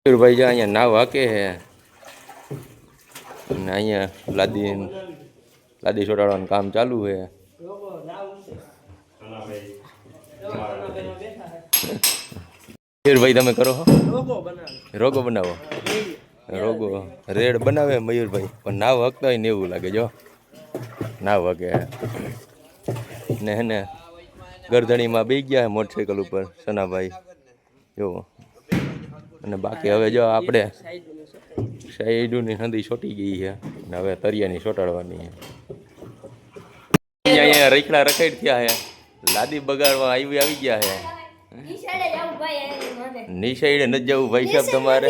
ભાઈ જા અહીંયા નાવ હાકે હે અને અહીંયા લાદી ચોટાડવાનું કામ ચાલુ છે. મયુરભાઈ તમે કરો રોગો બનાવો રોગો રેડ બનાવે મયુરભાઈ પણ નાવ હકતા હોય ને એવું લાગે જો નાવ હકે ને હે ગરદણીમાં બેસી ગયા મોટરસાઇકલ ઉપર સનાભાઈ જો. અને બાકી હવે જો આપણે સાઈડની નદી છોટી ગઈ છે અને હવે તરિયાની ચોટાડવાની છે. અહીંયા રખડા રખાઈ થયા છે લાદી બગાડવા આવી ગયા છે. નિશાળે નથી જવું ભાઈ સાહેબ તમારે.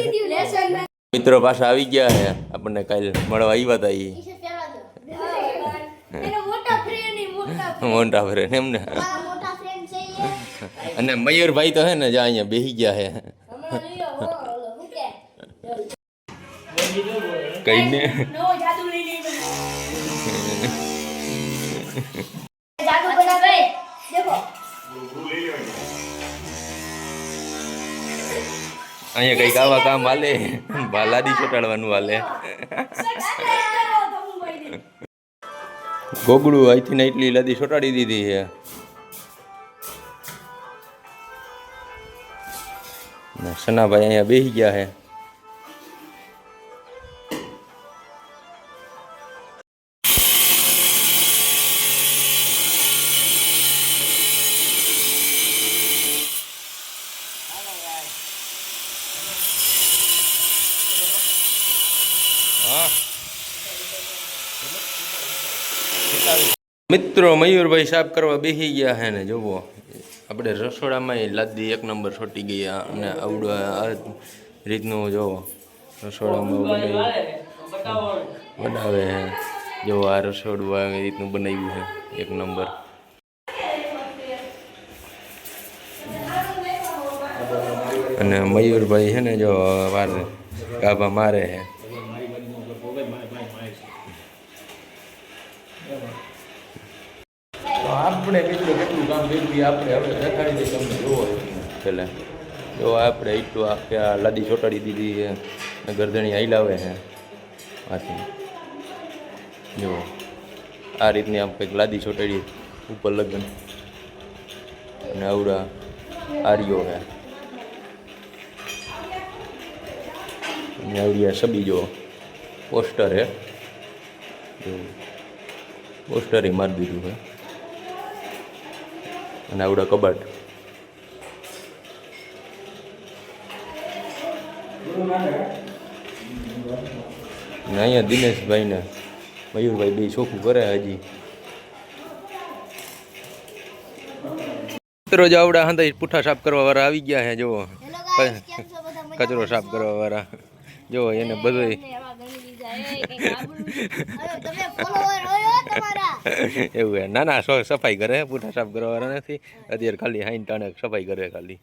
મિત્રો પાછા આવી ગયા છે આપણને કાલે મળવા આવ્યા હતા મોટા ફ્રેન્ડ એમને. અને મયુરભાઈ તો હે ને જ્યાં અહીંયા બેસી ગયા છે કઈ ને અહીંયા કઈક આવા કામ હાલે લાદી ચોટાડવાનું હાલે. ગોગડું અહીંથી ને એટલી લાદી ચોટાડી દીધી છે. સનાભાઈ અહીંયા બેસી ગયા છે. મિત્રો મયુરભાઈ સાફ કરવા બેસી ગયા છે ને જોવો આપણે રસોડામાં લાદી એક નંબર છોટી ગયા અને આવડું આ રીતનું જોવો રસોડામાં બનાવે છે. જો આ રસોડું આવી રીતનું બનાવ્યું છે એક નંબર. અને મયુરભાઈ છે ને જો વાર ગાભા મારે છે. આપણે મિત્રો કેટલું કામ કર્યું આપણે હવે દેખાડી દઈએ તમને જોવો પહેલાં જો આપણે એટલું આખે આ લાદી ચોટાડી દીધી છે અને ગરદણી હાઈલાવે છે આથી જો આ રીતની આમ કંઈક લાદી ચોટાડી ઉપર લગન અને આવડા આર્યો છે અને આવડી આ છબી જો પોસ્ટર છે જો પોસ્ટરે મારી દીધું છે. અને આવડા કબાટ ને અહીંયા દિનેશભાઈ ને મયુરભાઈ બે ચોખ્ખું કરે હજી. મિત્રો જો આવડા હંતા પુઠ્ઠા સાફ કરવા વાળા આવી ગયા છે જુઓ કચરો સાફ કરવા વાળા જો એને બધું એવું ના ના સફાઈ કરે પુઠ્ઠા સાફ કરવા વાળા નથી અત્યારે ખાલી હાઈન ટાણે સફાઈ કરે ખાલી.